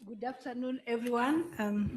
Good afternoon, everyone.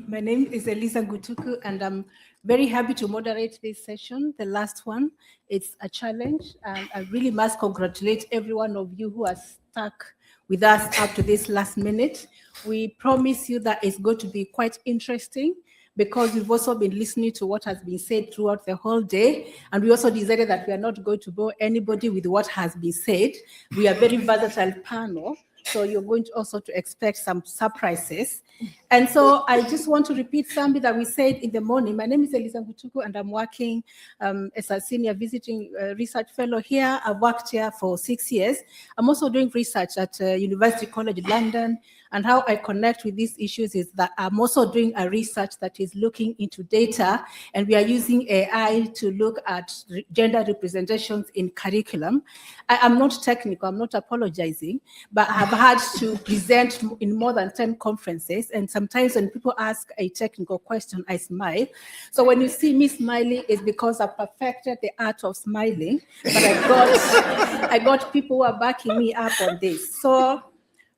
My name is Elisa Ngutuku, and I'm very happy to moderate this session, the last one. It's a challenge, and I really must congratulate every one of you who has stuck with us up to this last minute. We promise you that it's going to be quite interesting because we've also been listening to what has been said throughout the whole day. And we also decided that we are not going to bore anybody with what has been said. We are a very versatile panel. So you're going to also to expect some surprises. And so I just want to repeat something that we said in the morning. My name is Elisa Ngutuku, and I'm working as a senior visiting research fellow here. I've worked here for 6 years. I'm also doing research at University College London. And how I connect with these issues is that I'm also doing a research that is looking into data, and we are using AI to look at gender representations in curriculum. I am not technical, I'm not apologizing, but I've had to present in more than 10 conferences, and sometimes when people ask a technical question, I smile. So when you see me smiling, it's because I perfected the art of smiling, but I got people who are backing me up on this. So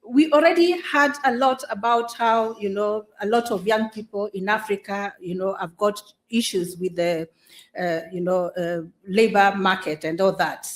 we already had a lot about how, a lot of young people in Africa, have got issues with the, labor market and all that.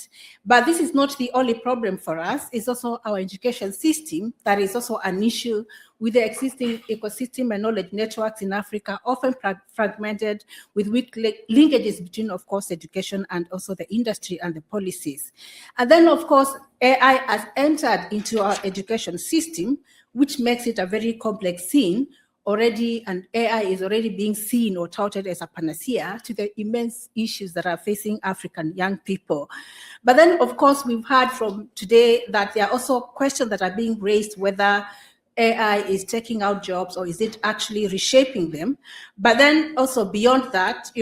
But this is not the only problem for us. It's also our education system that is also an issue with the existing ecosystem and knowledge networks in Africa, often fragmented with weak linkages between, of course, education and also the industry and the policies. And then, of course, AI has entered into our education system, which makes it a very complex scene already, and AI is already being seen or touted as a panacea to the immense issues that are facing African young people. But then, of course, we've heard from today that there are also questions that are being raised whether AI is taking out jobs or is it actually reshaping them. But then also beyond that,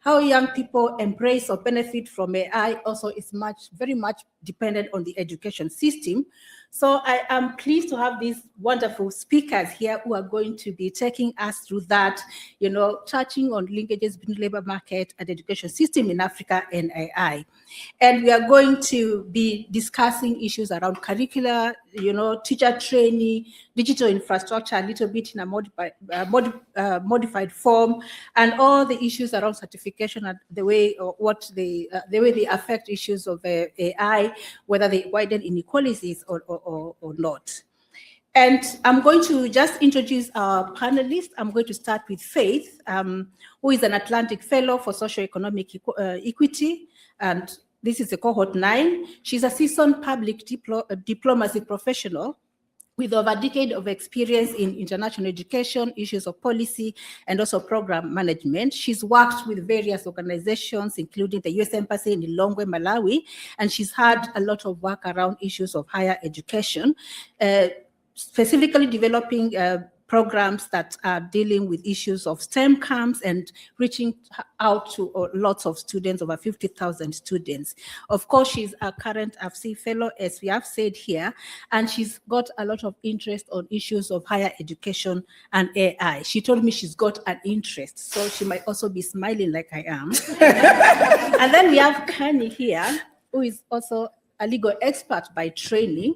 how young people embrace or benefit from AI also is very much dependent on the education system. So I am pleased to have these wonderful speakers here who are going to be taking us through that, touching on linkages between labor market and education system in Africa and AI. And we are going to be discussing issues around curricula, teacher training, digital infrastructure, a little bit in a modified form, and all the issues around certification and the way they affect issues of AI, whether they widen inequalities or not. And I'm going to just introduce our panelists. I'm going to start with Faith, who is an Atlantic Fellow for Socioeconomic Equity, and this is a cohort 9. She's a seasoned public diplomacy professional with over a decade of experience in international education, issues of policy, and also program management. She's worked with various organizations, including the US Embassy in Lilongwe, Malawi, and she's had a lot of work around issues of higher education, specifically developing programs that are dealing with issues of STEM camps and reaching out to lots of students, over 50,000 students. Of course, she's a current AFC fellow, as we have said here, and she's got a lot of interest on issues of higher education and AI. She told me she's got an interest, so she might also be smiling like I am. And then we have Khanyi here, who is also a legal expert by training,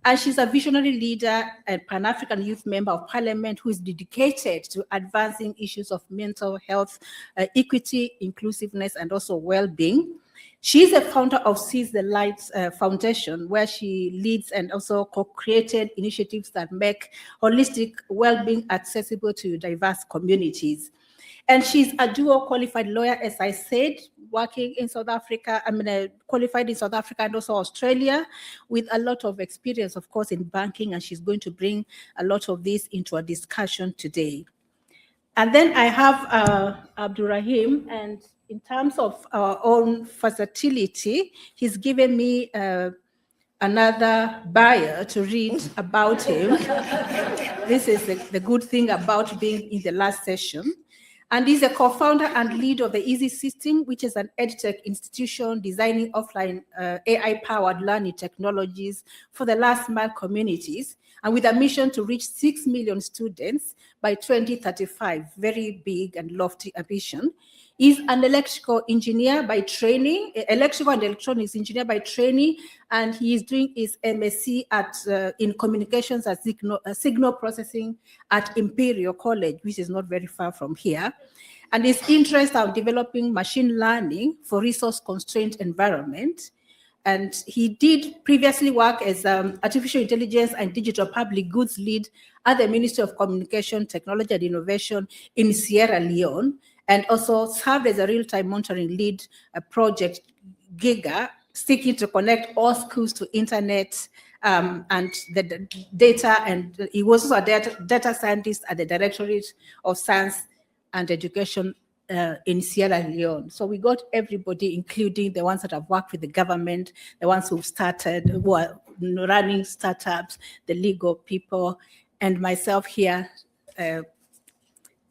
and she's a visionary leader and Pan-African Youth Member of Parliament who is dedicated to advancing issues of mental health, equity, inclusiveness, and also well-being. She's a founder of Seize the Light Foundation, where she leads and also co-created initiatives that make holistic well-being accessible to diverse communities. And she's a dual qualified lawyer, as I said, working in South Africa, qualified in South Africa and also Australia, with a lot of experience, of course, in banking, and she's going to bring a lot of this into a discussion today. And then I have Abdul Rahim, and in terms of our own versatility, he's given me another bio to read about him. This is the good thing about being in the last session. And he's a co-founder and leader of the Easystem, which is an edtech institution designing offline AI-powered learning technologies for the last mile communities. and with a mission to reach 6 million students by 2035, very big and lofty ambition. He's an electrical engineer by training, electrical and electronics engineer by training, and he is doing his MSc in communications and signal processing at Imperial College, which is not very far from here. And his interests are developing machine learning for resource-constrained environment. And he did previously work as artificial intelligence and digital public goods lead at the Ministry of Communication, Technology and Innovation in Sierra Leone, and also served as a real-time monitoring lead project GIGA, seeking to connect all schools to internet and the data. And he was also a data scientist at the Directorate of Science and Education in Sierra Leone. So we got everybody, including the ones that have worked with the government, the ones who've started, who are running startups, the legal people, and myself here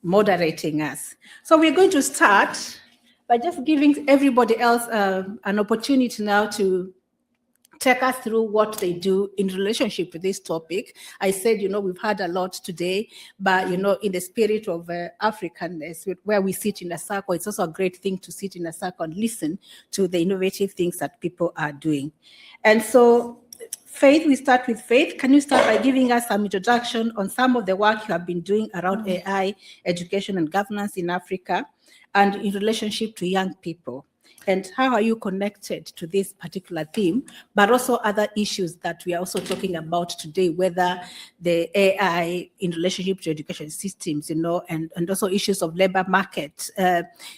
moderating us. So we're going to start by just giving everybody else an opportunity now to take us through what they do in relationship with this topic. I said, we've had a lot today, but, in the spirit of Africanness, where we sit in a circle, it's also a great thing to sit in a circle and listen to the innovative things that people are doing. And so, Faith, we start with Faith. Can you start by giving us some introduction on some of the work you have been doing around AI, education and governance in Africa, and in relationship to young people? And how are you connected to this particular theme, but also other issues that we are also talking about today, whether the AI in relationship to education systems, and also issues of labor market.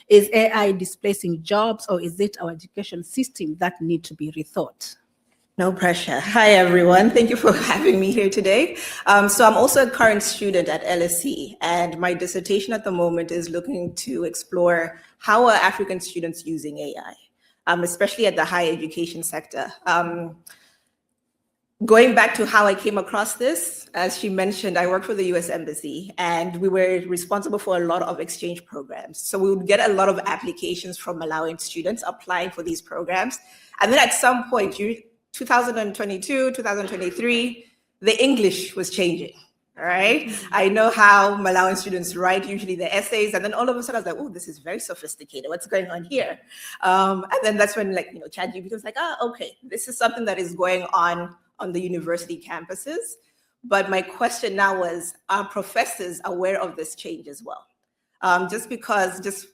Is AI displacing jobs, or is it our education system that need to be rethought? No pressure. Hi, everyone. Thank you for having me here today. So I'm also a current student at LSE, and my dissertation at the moment is looking to explore how are African students using AI, especially at the higher education sector. Going back to how I came across this, as she mentioned, I work for the US Embassy, and we were responsible for a lot of exchange programs. So we would get a lot of applications from Malawian students applying for these programs. And then at some point, 2022, 2023, the English was changing, all right? I know how Malawian students write usually the essays, and then all of a sudden I was like, oh, this is very sophisticated. What's going on here? And then that's when ChatGPT was like, okay, this is something that is going on the university campuses. But my question now was, are professors aware of this change as well? Just because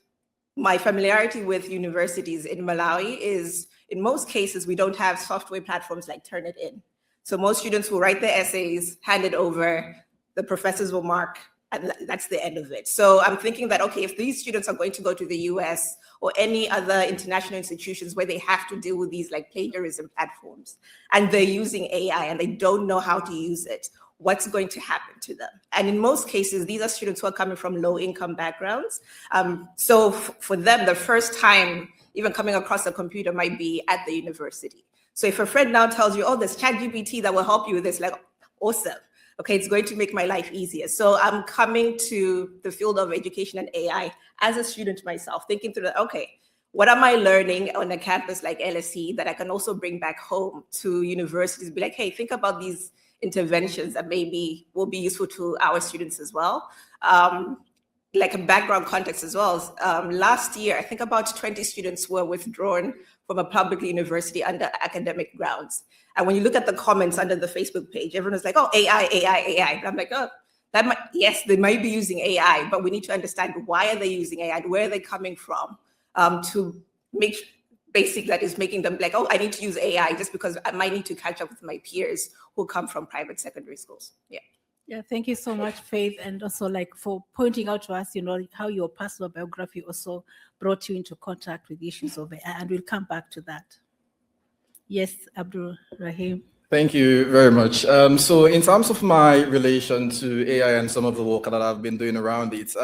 my familiarity with universities in Malawi is, in most cases, we don't have software platforms like Turnitin. So most students will write their essays, hand it over, the professors will mark, and that's the end of it. So I'm thinking that, okay, if these students are going to go to the US or any other international institutions where they have to deal with these like plagiarism platforms, and they're using AI and they don't know how to use it, what's going to happen to them? And in most cases, these are students who are coming from low-income backgrounds. So for them, the first time even coming across a computer might be at the university. So if a friend now tells you, oh, there's ChatGPT that will help you with this, like, awesome. Okay, it's going to make my life easier. So I'm coming to the field of education and AI as a student myself, thinking through that, okay, what am I learning on a campus like LSE that I can also bring back home to universities? Be like, hey, think about these interventions that maybe will be useful to our students as well. Like a background context as well. Last year, I think about 20 students were withdrawn from a public university under academic grounds. And when you look at the comments under the Facebook page, everyone is like, oh, AI, AI, AI. And I'm like, oh, yes, they might be using AI, but we need to understand why are they using AI and where are they coming from to make basic that is making them like, oh, I need to use AI just because I might need to catch up with my peers who come from private secondary schools. Yeah. Yeah, thank you so much, Faith, and also for pointing out to us, how your personal biography also brought you into contact with issues of AI, and we'll come back to that. Yes, Abdul, Rahim. Thank you very much. So in terms of my relation to AI and some of the work that I've been doing around it,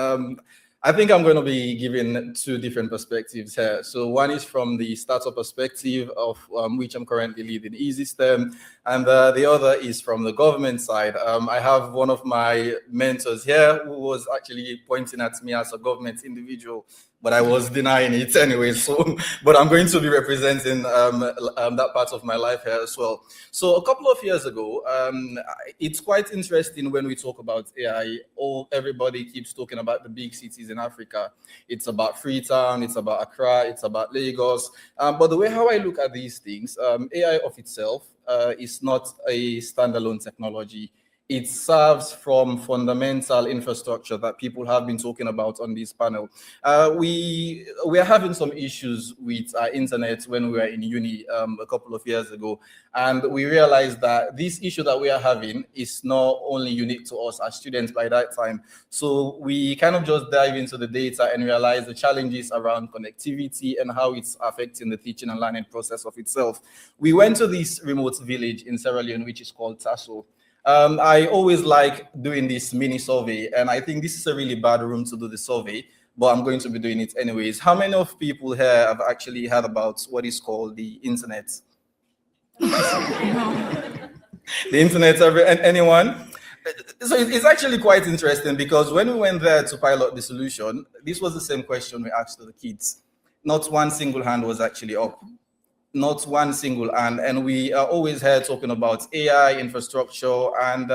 I think I'm going to be giving two different perspectives here. So one is from the startup perspective of which I'm currently leading Easystem, and the other is from the government side. I have one of my mentors here who was actually pointing at me as a government individual but I was denying it anyway. So, but I'm going to be representing that part of my life here as well. So a couple of years ago, it's quite interesting when we talk about AI. Everybody keeps talking about the big cities in Africa. It's about Freetown, it's about Accra, it's about Lagos. But the way how I look at these things, AI of itself is not a standalone technology. It serves from fundamental infrastructure that people have been talking about on this panel. We are having some issues with our internet when we were in uni a couple of years ago, and we realized that this issue that we are having is not only unique to us as students by that time. So we kind of just dive into the data and realize the challenges around connectivity and how it's affecting the teaching and learning process of itself. We went to this remote village in Sierra Leone, which is called Tasso. I always like doing this mini survey, and I think this is a really bad room to do the survey, but I'm going to be doing it anyways. How many of people here have actually heard about what is called the internet? The internet, anyone? So it's actually quite interesting because when we went there to pilot the solution, this was the same question we asked to the kids. Not one single hand was actually up. Not one single and we are always here talking about AI infrastructure, and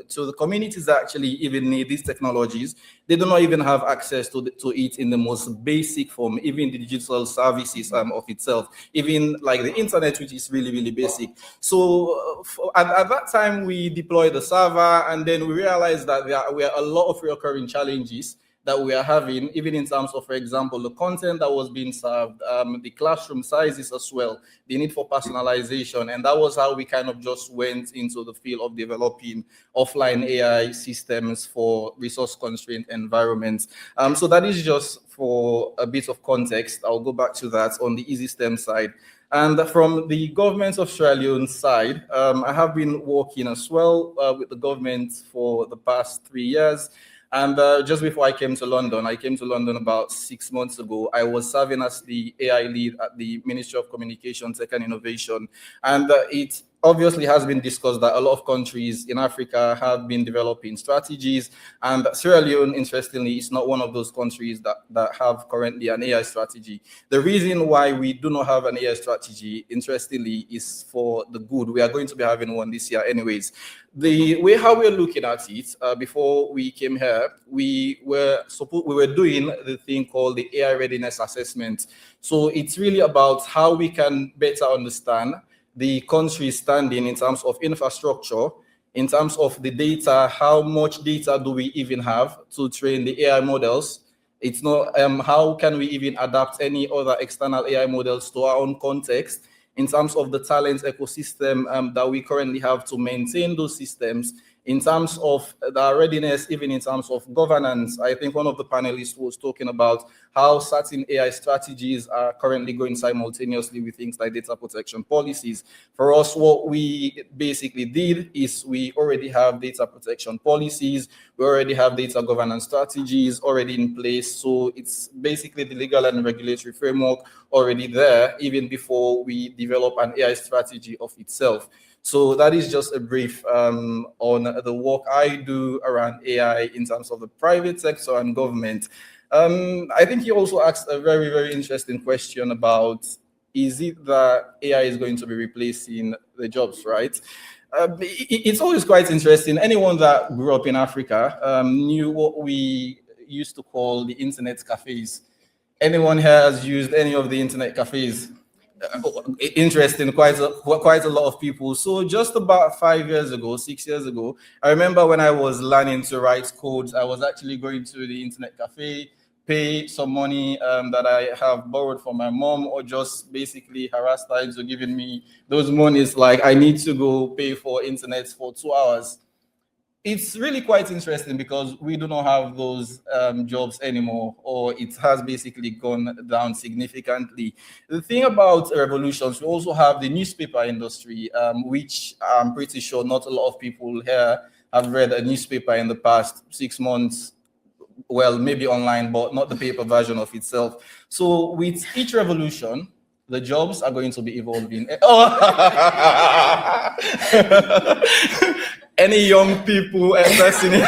to the communities that actually even need these technologies, they do not even have access to it in the most basic form, even the digital services of itself, even like the internet, which is really, really basic. So at that time, we deployed the server, and then we realized that there were a lot of recurring challenges that we are having, even in terms of, for example, the content that was being served, the classroom sizes as well, the need for personalization. And that was how we kind of just went into the field of developing offline AI systems for resource-constrained environments. So that is just for a bit of context. I'll go back to that on the Easystem side. And from the government of Sierra Leone side, I have been working as well with the government for the past 3 years. And just before I came to London about 6 months ago. I was serving as the AI lead at the Ministry of Communication, Tech and Innovation. And it obviously has been discussed that a lot of countries in Africa have been developing strategies. And Sierra Leone, interestingly, is not one of those countries that have currently an AI strategy. The reason why we do not have an AI strategy, interestingly, is for the good. We are going to be having one this year anyways. The way how we're looking at it, before we came here, we were doing the thing called the AI readiness assessment. So it's really about how we can better understand the country's standing in terms of infrastructure, in terms of the data, how much data do we even have to train the AI models? It's not how can we even adapt any other external AI models to our own context, in terms of the talent ecosystem that we currently have to maintain those systems, in terms of the readiness, even in terms of governance. I think one of the panelists was talking about how certain AI strategies are currently going simultaneously with things like data protection policies. For us, what we basically did is we already have data protection policies, we already have data governance strategies already in place. So it's basically the legal and regulatory framework already there, even before we develop an AI strategy of itself. So that is just a brief on the work I do around AI in terms of the private sector and government. I think he also asked a very, very interesting question about, is it that AI is going to be replacing the jobs, right? It's always quite interesting. Anyone that grew up in Africa knew what we used to call the internet cafes. Anyone here has used any of the internet cafes? Interesting, quite a lot of people. So just about 5 years ago, 6 years ago, I remember when I was learning to write codes, I was actually going to the internet cafe, pay some money that I have borrowed from my mom, or just basically harass her into giving me those monies, like I need to go pay for internet for 2 hours. It's really quite interesting because we do not have those jobs anymore, or it has basically gone down significantly. The thing about revolutions, we also have the newspaper industry, which I'm pretty sure not a lot of people here have read a newspaper in the past 6 months. Well, maybe online, but not the paper version of itself. So with each revolution, the jobs are going to be evolving. Any young people listening?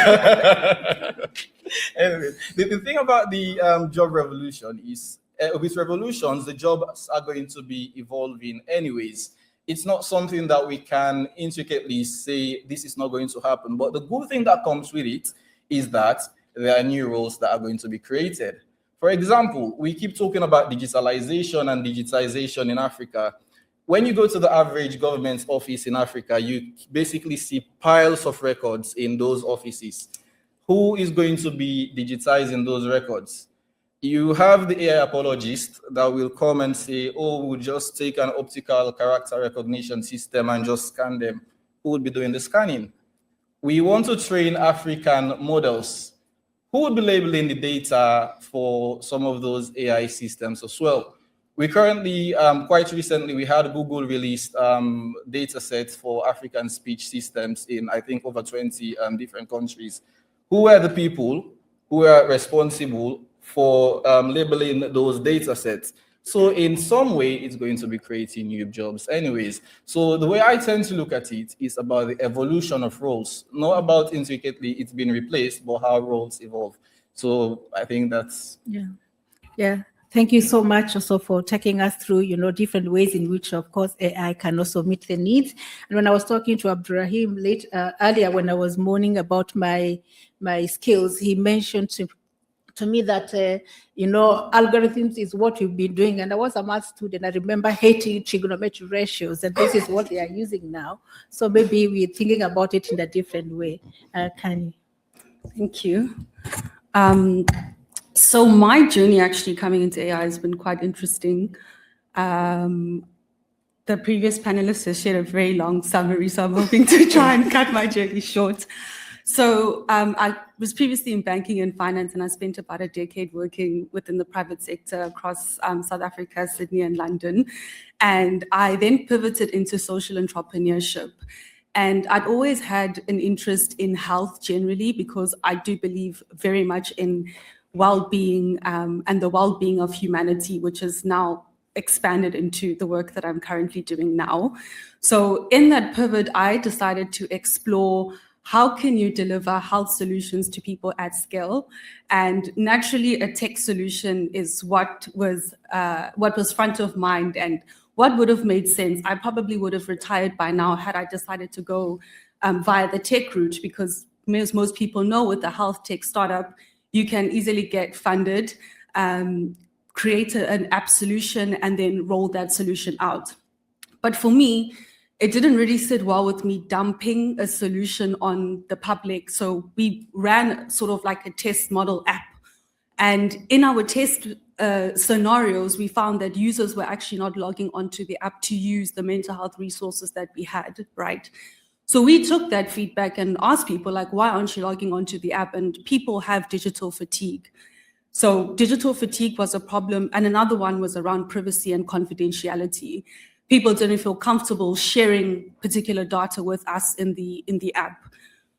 Anyway, the thing about the job revolution is with revolutions, the jobs are going to be evolving anyways. It's not something that we can intricately say this is not going to happen. But the good thing that comes with it is that there are new roles that are going to be created. For example, we keep talking about digitalization and digitization in Africa. When you go to the average government office in Africa, you basically see piles of records in those offices. Who is going to be digitizing those records? You have the AI apologist that will come and say, oh, we'll just take an optical character recognition system and just scan them. Who will be doing the scanning? We want to train African models. Who will be labeling the data for some of those AI systems as well? We currently, quite recently, we had Google released data sets for African speech systems in, I think, over 20 different countries. Who are the people who are responsible for labeling those data sets? So in some way, it's going to be creating new jobs anyways. So the way I tend to look at it is about the evolution of roles, not about intricately it's been replaced, but how roles evolve. So I think that's... Yeah. Thank you so much also for taking us through, different ways in which, of course, AI can also meet the needs. And when I was talking to Abdul Rahim earlier, when I was moaning about my skills, he mentioned to me that, algorithms is what we've been doing. And I was a math student. I remember hating trigonometric ratios, and this is what they are using now. So maybe we're thinking about it in a different way. Khanyi. Thank you. So my journey actually coming into AI has been quite interesting. The previous panelists has shared a very long summary, so I'm hoping to try and cut my journey short. So I was previously in banking and finance, and I spent about a decade working within the private sector across South Africa, Sydney, and London. And I then pivoted into social entrepreneurship. And I'd always had an interest in health generally, because I do believe very much in well-being and the well-being of humanity, which is now expanded into the work that I'm currently doing now. So in that pivot, I decided to explore how can you deliver health solutions to people at scale? And naturally, a tech solution is what was front of mind and what would have made sense. I probably would have retired by now had I decided to go via the tech route, because most people know with the health tech startup, you can easily get funded, create an app solution, and then roll that solution out. But for me, it didn't really sit well with me dumping a solution on the public. So we ran sort of like a test model app. And in our test scenarios, we found that users were actually not logging onto the app to use the mental health resources that we had, right? So we took that feedback and asked people, like, why aren't you logging onto the app? And people have digital fatigue. So digital fatigue was a problem. And another one was around privacy and confidentiality. People didn't feel comfortable sharing particular data with us in the app.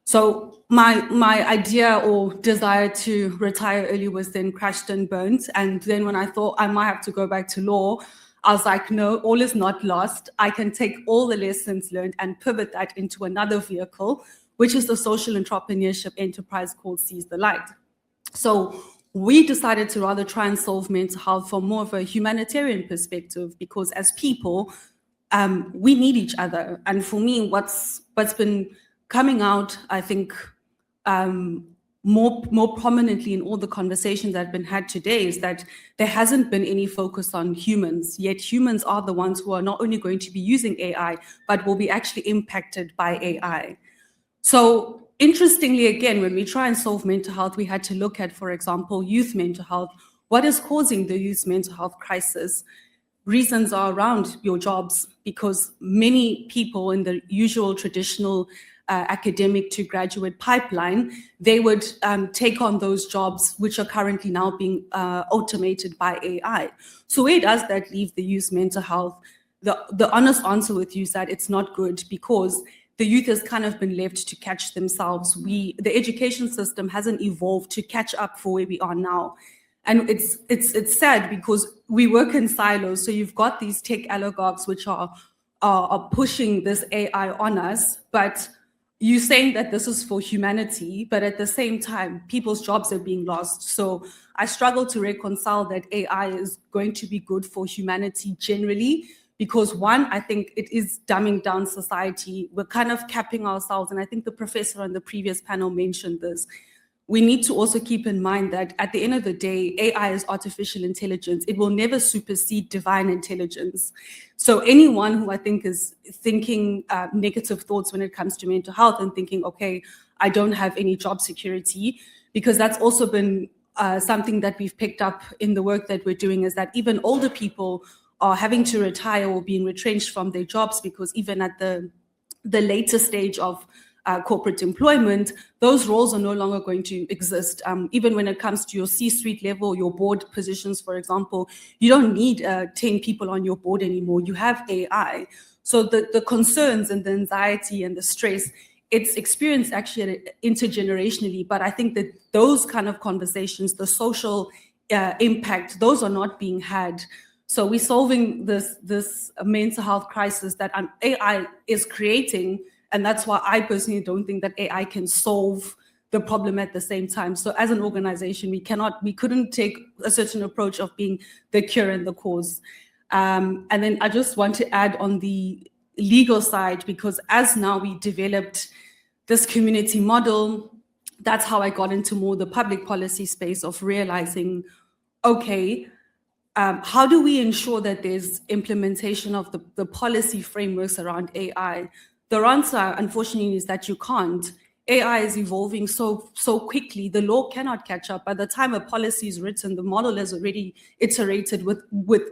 So my idea or desire to retire early was then crashed and burnt. And then when I thought I might have to go back to law, I was like, no, all is not lost. I can take all the lessons learned and pivot that into another vehicle, which is the social entrepreneurship enterprise called Seize the Light. So we decided to rather try and solve mental health from more of a humanitarian perspective, because as people, we need each other. And for me, what's been coming out, I think, more prominently in all the conversations that have been had today is that there hasn't been any focus on humans, yet humans are the ones who are not only going to be using AI, but will be actually impacted by AI. So interestingly, again, when we try and solve mental health, we had to look at, for example, youth mental health. What is causing the youth mental health crisis? Reasons are around your jobs, because many people in the usual traditional academic to graduate pipeline, they would take on those jobs which are currently now being automated by AI. So where does that leave the youth mental health? The honest answer with you is that it's not good, because the youth has kind of been left to catch themselves. The education system hasn't evolved to catch up for where we are now. And it's sad, because we work in silos. So you've got these tech oligarchs which are pushing this AI on us, but you're saying that this is for humanity, but at the same time, people's jobs are being lost. So I struggle to reconcile that AI is going to be good for humanity generally, because one, I think it is dumbing down society. We're kind of capping ourselves. And I think the professor on the previous panel mentioned this. We need to also keep in mind that at the end of the day, AI is artificial intelligence. It will never supersede divine intelligence. So anyone who I think is thinking negative thoughts when it comes to mental health and thinking, okay, I don't have any job security, because that's also been something that we've picked up in the work that we're doing, is that even older people are having to retire or being retrenched from their jobs, because even at the later stage of corporate employment, those roles are no longer going to exist. Even when it comes to your C-suite level, your board positions, for example, you don't need 10 people on your board anymore. You have AI. So the concerns and the anxiety and the stress, it's experienced actually intergenerationally. But I think that those kind of conversations, the social impact, those are not being had. So we're solving this mental health crisis that AI is creating. And that's why I personally don't think that AI can solve the problem at the same time. So as an organization, we couldn't take a certain approach of being the cure and the cause. And then I just want to add on the legal side, because as now we developed this community model, that's how I got into more the public policy space of realizing, okay, how do we ensure that there's implementation of the policy frameworks around AI? The answer, unfortunately, is that you can't. AI is evolving so quickly, the law cannot catch up. By the time a policy is written, the model has already iterated with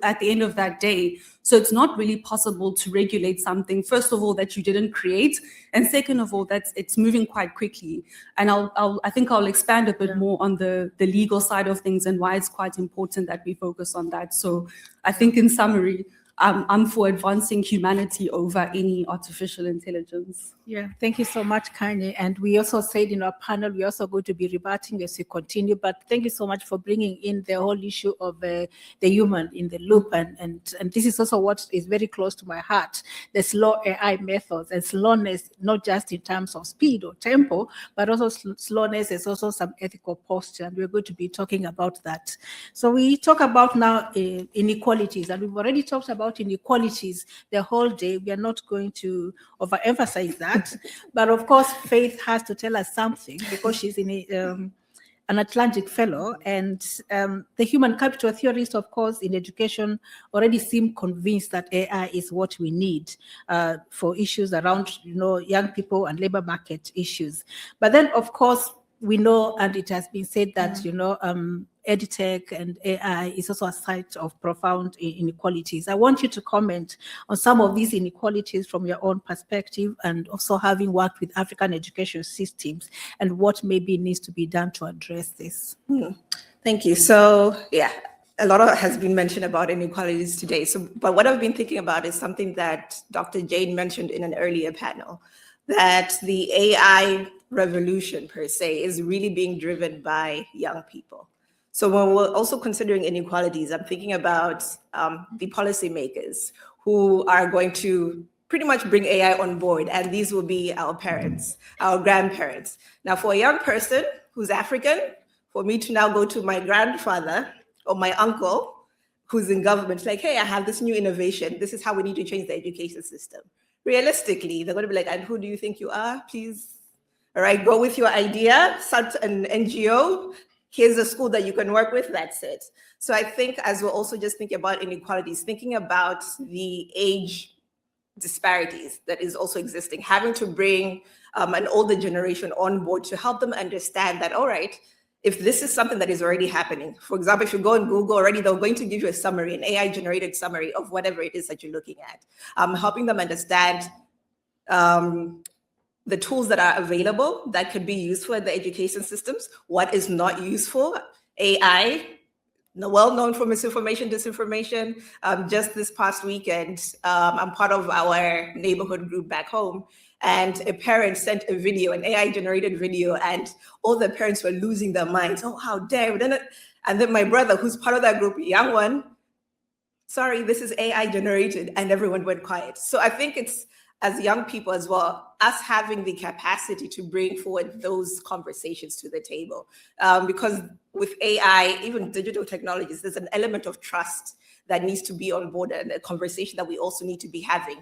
at the end of that day. So it's not really possible to regulate something, first of all, that you didn't create, and second of all, that it's moving quite quickly. And I think I'll expand a bit more on the legal side of things and why it's quite important that we focus on that. So I think in summary, I'm for advancing humanity over any artificial intelligence. Yeah, thank you so much, Khanyi. And we also said in our panel, we're also going to be rebutting as we continue. But thank you so much for bringing in the whole issue of the human in the loop. And this is also what is very close to my heart, the slow AI methods and slowness, not just in terms of speed or tempo, but also slowness is also some ethical posture. And we're going to be talking about that. So we talk about now inequalities, and we've already talked about inequalities the whole day. We are not going to overemphasize that, but of course Faith has to tell us something, because she's an Atlantic fellow, and the human capital theorists, of course, in education already seem convinced that AI is what we need for issues around young people and labor market issues. But then of course we know, and it has been said that EdTech and AI is also a site of profound inequalities. I want you to comment on some of these inequalities from your own perspective, and also having worked with African education systems, and what maybe needs to be done to address this. Thank you. So yeah, a lot has been mentioned about inequalities today. But what I've been thinking about is something that Dr. Jane mentioned in an earlier panel, that the AI revolution per se is really being driven by young people. So when we're also considering inequalities, I'm thinking about the policymakers who are going to pretty much bring AI on board, and these will be our parents, our grandparents. Now, for a young person who's African, for me to now go to my grandfather or my uncle who's in government, like, hey, I have this new innovation. This is how we need to change the education system. Realistically, they're going to be like, and who do you think you are? Please, all right, go with your idea, start an NGO. Here's a school that you can work with, that's it. So I think as we're also just thinking about inequalities, thinking about the age disparities that is also existing, having to bring an older generation on board to help them understand that, all right, if this is something that is already happening, for example, if you go on Google already, they're going to give you a summary, an AI-generated summary of whatever it is that you're looking at, helping them understand the tools that are available that could be useful in the education systems, what is not useful. AI, well known for misinformation, disinformation. Just this past weekend, I'm part of our neighborhood group back home, and a parent sent a video, an AI-generated video, and all the parents were losing their minds. Oh, how dare we? And then my brother, who's part of that group, young one, sorry, this is AI-generated, and everyone went quiet. So I think it's, as young people as well, us having the capacity to bring forward those conversations to the table. Because with AI, even digital technologies, there's an element of trust that needs to be on board, and a conversation that we also need to be having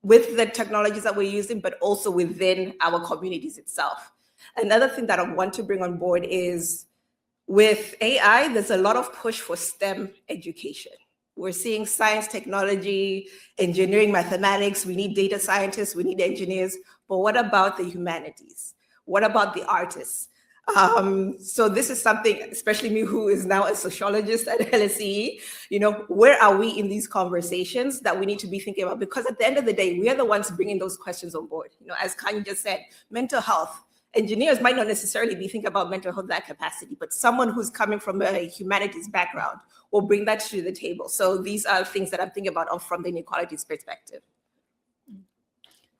with the technologies that we're using, but also within our communities itself. Another thing that I want to bring on board is with AI, there's a lot of push for STEM education. We're seeing science, technology, engineering, mathematics. We need data scientists, we need engineers, but what about the humanities? What about the artists? So this is something, especially me who is now a sociologist at LSE, where are we in these conversations that we need to be thinking about? Because at the end of the day, we are the ones bringing those questions on board. As Khanyi just said, mental health. Engineers might not necessarily be thinking about mental health that capacity, but someone who's coming from a humanities background will bring that to the table. So these are things that I'm thinking about from the inequalities perspective.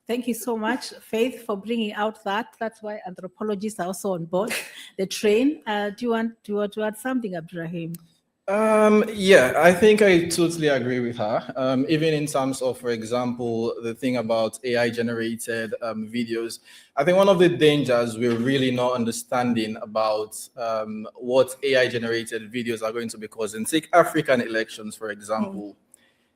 Thank you so much, Faith, for bringing out that. That's why anthropologists are also on board the train. Do you want to add something, Abdul? Yeah, I think I totally agree with her. Even in terms of, for example, the thing about AI-generated videos, I think one of the dangers we're really not understanding about what AI-generated videos are going to be causing. Take African elections, for example.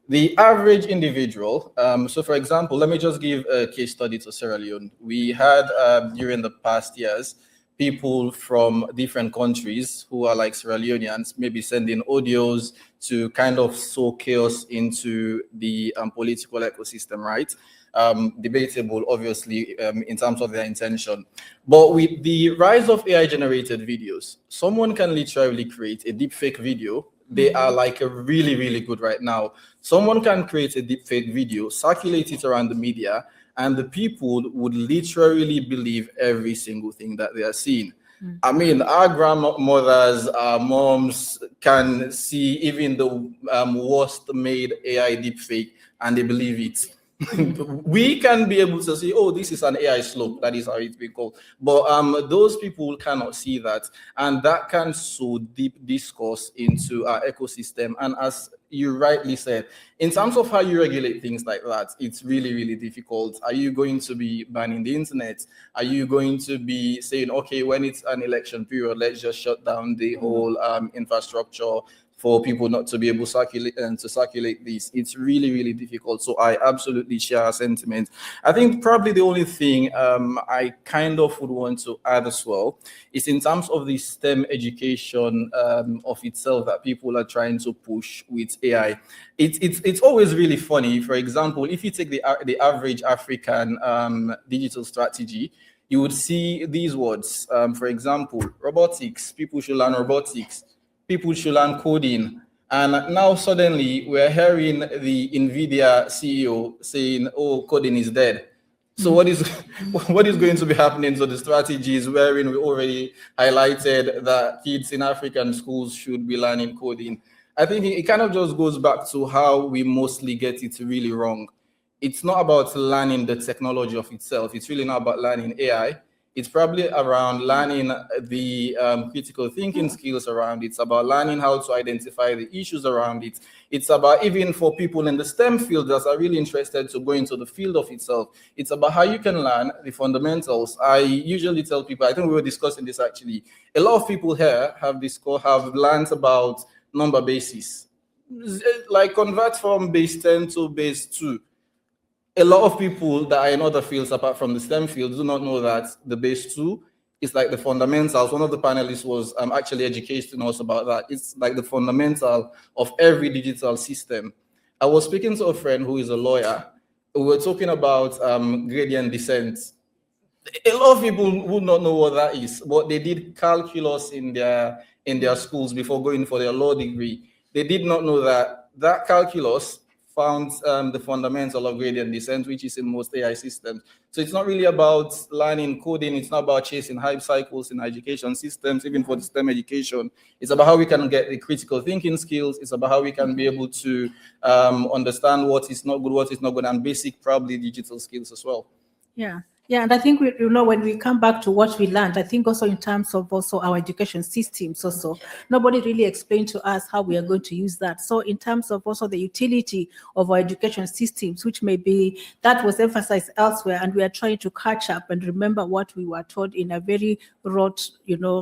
The average individual, so for example, let me just give a case study to Sierra Leone. We had, during the past years, people from different countries who are like Sierra Leoneans, maybe sending audios to kind of sow chaos into the political ecosystem, right? Debatable, obviously, in terms of their intention. But with the rise of AI-generated videos, someone can literally create a deepfake video. They are like really, really good right now. Someone can create a deepfake video, circulate it around the media, and the people would literally believe every single thing that they are seeing. I mean, our grandmothers, our moms can see even the worst made AI deepfake and they believe it. We can be able to say, oh, this is an AI slope. That is how it's been called. But those people cannot see that. And that can sow deep discourse into our ecosystem. And as you rightly said, in terms of how you regulate things like that, it's really, really difficult. Are you going to be banning the internet? Are you going to be saying, okay, when it's an election period, let's just shut down the whole infrastructure for people not to be able to circulate this? It's really, really difficult. So I absolutely share a sentiment. I think probably the only thing I kind of would want to add as well is in terms of the STEM education of itself that people are trying to push with AI. It's always really funny. For example, if you take the average African digital strategy, you would see these words. For example, robotics. People should learn robotics. People should learn coding. And now suddenly we're hearing the NVIDIA CEO saying, oh, coding is dead. So what is going to be happening to the strategies wherein we already highlighted that kids in African schools should be learning coding? I think it kind of just goes back to how we mostly get it really wrong. It's not about learning the technology of itself. It's really not about learning AI. It's probably around learning the critical thinking skills around it. It's about learning how to identify the issues around it. It's about, even for people in the STEM field that are really interested to go into the field of itself, it's about how you can learn the fundamentals. I usually tell people, I think we were discussing this actually, a lot of people here have learned about number bases, like convert from base 10 to base 2. A lot of people that are in other fields apart from the STEM field do not know that the base 2 is like the fundamentals. One of the panelists was actually educating us about that. It's like the fundamental of every digital system. I was speaking to a friend who is a lawyer. We were talking about gradient descent. A lot of people would not know what that is, but they did calculus in their schools before going for their law degree. They did not know that calculus found the fundamental of gradient descent, which is in most AI systems. So it's not really about learning coding. It's not about chasing hype cycles in education systems, even for the STEM education. It's about how we can get the critical thinking skills. It's about how we can be able to understand what is not good, and basic, probably digital skills as well. Yeah. Yeah, and I think when we come back to what we learned, I think also in terms of also our education systems, also nobody really explained to us how we are going to use that. So in terms of also the utility of our education systems, which maybe that was emphasized elsewhere, and we are trying to catch up and remember what we were taught in a very rote,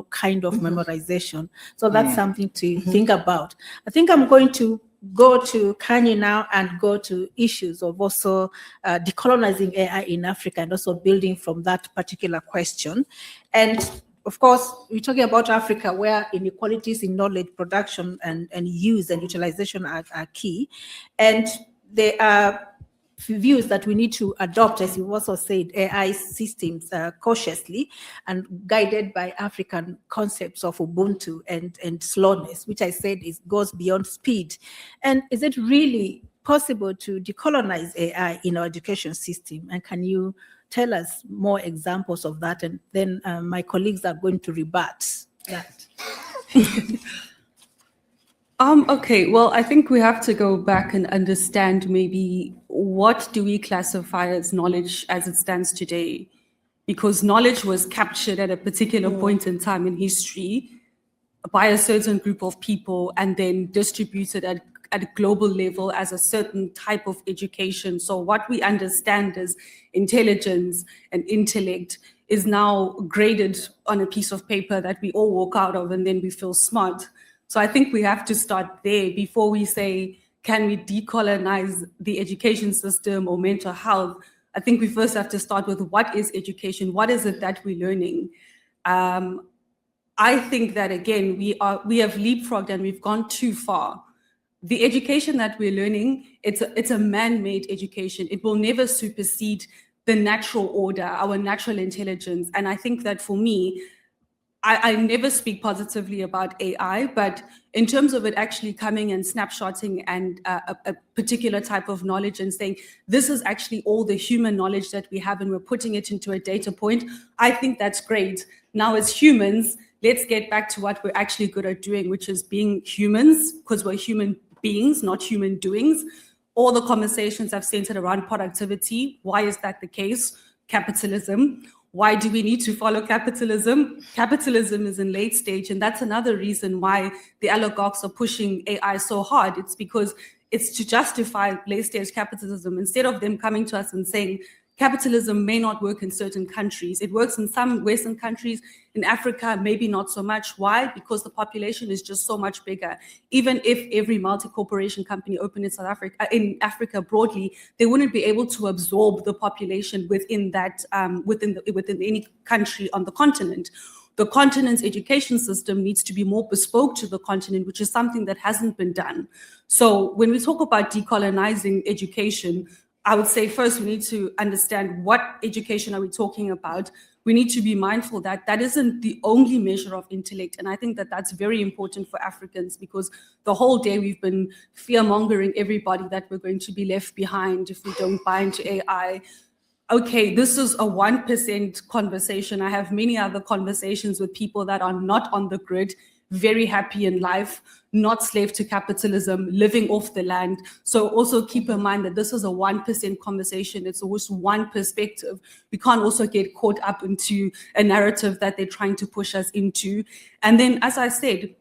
kind of memorization. So that's something to think about. I think I'm going to go to Khanyi now and go to issues of also decolonizing AI in Africa and also building from that particular question. And of course, we're talking about Africa where inequalities in knowledge production and use and utilization are key. And there are views that we need to adopt, as you also said, AI systems cautiously and guided by African concepts of Ubuntu and slowness, which I said goes beyond speed. And is it really possible to decolonize AI in our education system? And can you tell us more examples of that? And then my colleagues are going to rebut that. Okay, well, I think we have to go back and understand maybe what do we classify as knowledge as it stands today? Because knowledge was captured at a particular point in time in history by a certain group of people and then distributed at a global level as a certain type of education. So what we understand as intelligence and intellect is now graded on a piece of paper that we all walk out of and then we feel smart. So I think we have to start there before we say, can we decolonize the education system or mental health? I think we first have to start with what is education? What is it that we're learning? I think that, again, we have leapfrogged and we've gone too far. The education that we're learning, it's a man-made education. It will never supersede the natural order, our natural intelligence. And I think that for me, I never speak positively about AI, but in terms of it actually coming and snapshotting and a particular type of knowledge and saying, this is actually all the human knowledge that we have and we're putting it into a data point, I think that's great. Now, as humans, let's get back to what we're actually good at doing, which is being humans, because we're human beings, not human doings. All the conversations have centered around productivity. Why is that the case? Capitalism. Why do we need to follow capitalism? Capitalism is in late stage, and that's another reason why the oligarchs are pushing AI so hard. It's because it's to justify late stage capitalism instead of them coming to us and saying, capitalism may not work in certain countries. It works in some Western countries. In Africa, maybe not so much. Why? Because the population is just so much bigger. Even if every multi-corporation company opened in South Africa, in Africa broadly, they wouldn't be able to absorb the population within that, within any country on the continent. The continent's education system needs to be more bespoke to the continent, which is something that hasn't been done. So when we talk about decolonizing education, I would say first we need to understand what education are we talking about. We need to be mindful that that isn't the only measure of intellect. And I think that that's very important for Africans because the whole day we've been fear-mongering everybody that we're going to be left behind if we don't buy into AI. Okay, this is a 1% conversation. I have many other conversations with people that are not on the grid, very happy in life, not slave to capitalism, living off the land. So also keep in mind that this is a 1% conversation. It's always one perspective. We can't also get caught up into a narrative that they're trying to push us into. And then, as I said,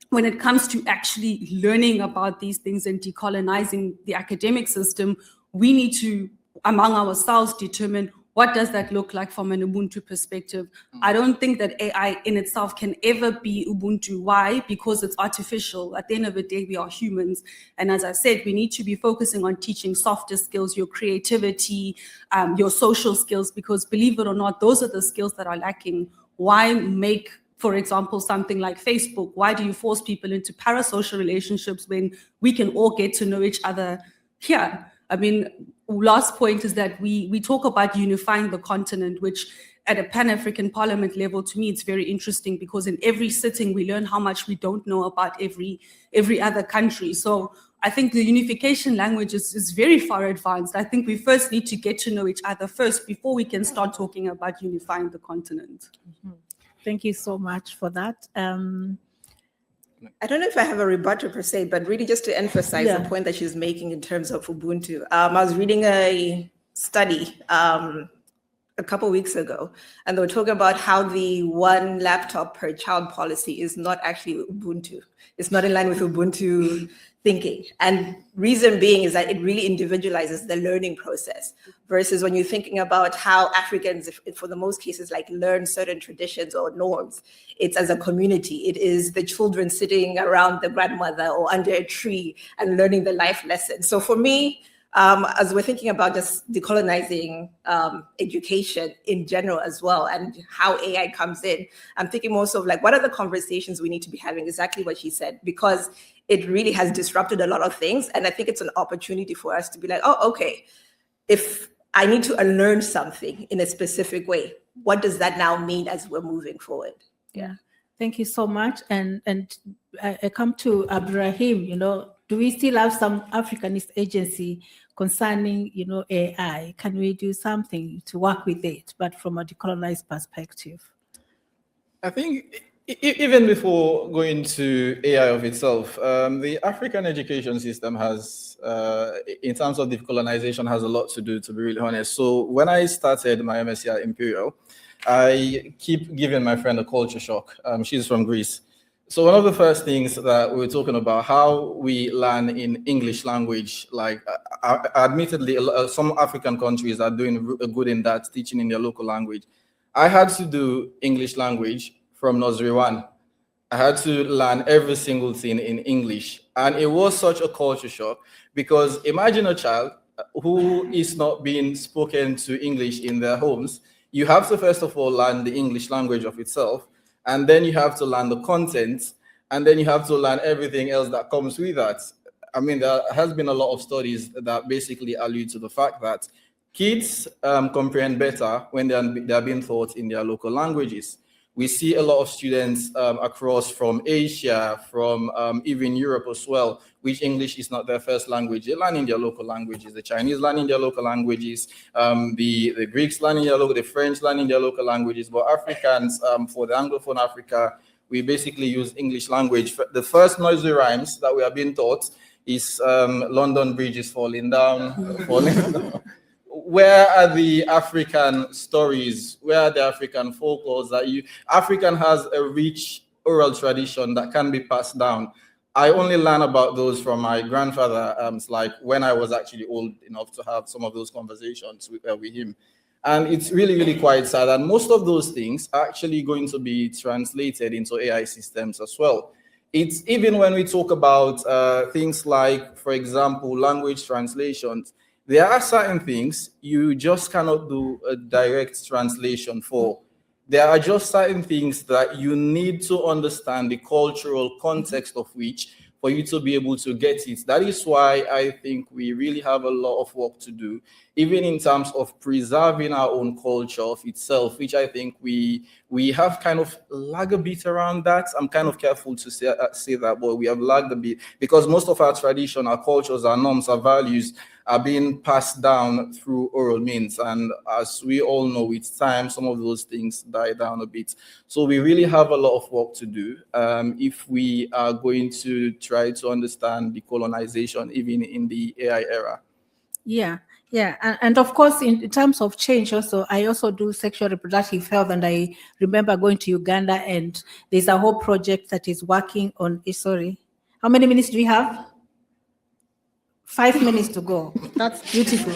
when it comes to actually learning about these things and decolonizing the academic system, we need to, among ourselves, determine what does that look like from an Ubuntu perspective. I don't think that AI in itself can ever be Ubuntu. Why? Because it's artificial. At the end of the day, we are humans. And as I said, we need to be focusing on teaching softer skills, your creativity, your social skills, because believe it or not, those are the skills that are lacking. Why make, for example, something like Facebook? Why do you force people into parasocial relationships when we can all get to know each other here? I mean, last point is that we talk about unifying the continent, which at a Pan-African Parliament level, to me, it's very interesting because in every sitting, we learn how much we don't know about every other country. So I think the unification language is very far advanced. I think we first need to get to know each other first before we can start talking about unifying the continent. Mm-hmm. Thank you so much for that. I don't know if I have a rebuttal per se, but really just to emphasize the point that she's making in terms of Ubuntu. I was reading a study, a a couple of weeks ago, and they were talking about how the one laptop per child policy is not actually Ubuntu. It's not in line with Ubuntu thinking. And reason being is that it really individualizes the learning process, versus when you're thinking about how Africans, for the most cases, like learn certain traditions or norms, it's as a community. It is the children sitting around the grandmother or under a tree and learning the life lessons. So for me, as we're thinking about just decolonizing education in general as well, and how AI comes in, I'm thinking more so of like, what are the conversations we need to be having? Exactly what she said, because it really has disrupted a lot of things. And I think it's an opportunity for us to be like, oh, okay, if I need to unlearn something in a specific way, what does that now mean as we're moving forward? Yeah, thank you so much. And I come to Rahim, do we still have some Africanist agency concerning, AI? Can we do something to work with it, but from a decolonized perspective? I think even before going to AI of itself, the African education system has, in terms of decolonization, has a lot to do, to be really honest. So when I started my MSc at Imperial, I keep giving my friend a culture shock. She's from Greece. So one of the first things that we were talking about, how we learn in English language, like admittedly, some African countries are doing good in that, teaching in their local language. I had to do English language from nursery 1. I had to learn every single thing in English. And it was such a culture shock, because imagine a child who is not being spoken to English in their homes. You have to first of all learn the English language of itself, and then you have to learn the content, and then you have to learn everything else that comes with that. I mean, there has been a lot of studies that basically allude to the fact that kids comprehend better when they're being taught in their local languages. We see a lot of students across from Asia, from even Europe as well, which English is not their first language. They learn in their local languages. The Chinese learn in their local languages. The Greeks learn in their local, the French learn in their local languages. But Africans, for the Anglophone Africa, we basically use English language. The first nursery rhymes that we are being taught is London Bridge is falling down, falling down. Where are the African stories? Where are the African folklores that African has a rich oral tradition that can be passed down? I only learn about those from my grandfather, like when I was actually old enough to have some of those conversations with him. And it's really, really quite sad. And most of those things are actually going to be translated into AI systems as well. It's even when we talk about things like, for example, language translations, there are certain things you just cannot do a direct translation for. There are just certain things that you need to understand the cultural context of which for you to be able to get it. That is why I think we really have a lot of work to do, even in terms of preserving our own culture of itself, which I think we have kind of lagged a bit around that. I'm kind of careful to say that, but we have lagged a bit, because most of our tradition, our cultures, our norms, our values are being passed down through oral means. And as we all know, with time, some of those things die down a bit. So we really have a lot of work to do if we are going to try to understand decolonization, even in the AI era. Yeah. And of course, in terms of change also, I also do sexual reproductive health, and I remember going to Uganda, and there's a whole project that is working on, sorry, how many minutes do we have? 5 minutes to go. That's beautiful.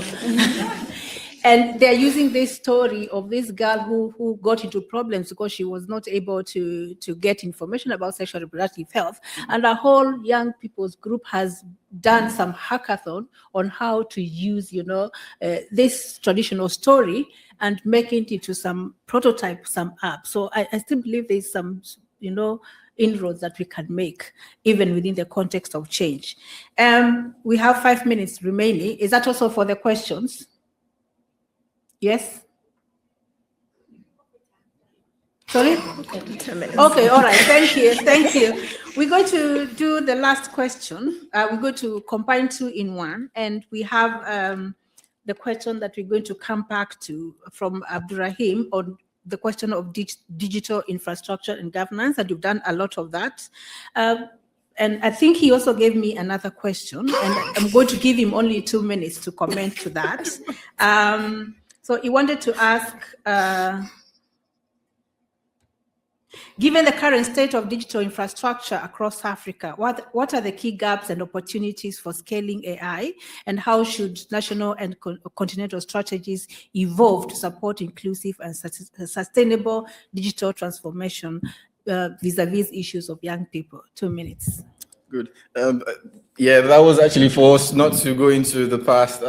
And they're using this story of this girl who got into problems because she was not able to get information about sexual reproductive health. And a whole young people's group has done some hackathon on how to use, this traditional story and make it into some prototype, some app. So I still believe there's some, inroads that we can make, even within the context of change. We have 5 minutes remaining. Is that also for the questions? Yes? Sorry? 10 minutes. Okay, all right, thank you. We're going to do the last question. We're going to combine two in one, and we have the question that we're going to come back to from Rahim on the question of digital infrastructure and governance, and you've done a lot of that. And I think he also gave me another question, and I'm going to give him only 2 minutes to comment to that. So he wanted to ask, given the current state of digital infrastructure across Africa, what are the key gaps and opportunities for scaling AI, and how should national and continental strategies evolve to support inclusive and sustainable digital transformation vis-a-vis issues of young people? 2 minutes. Good. Yeah, that was actually for us not to go into the past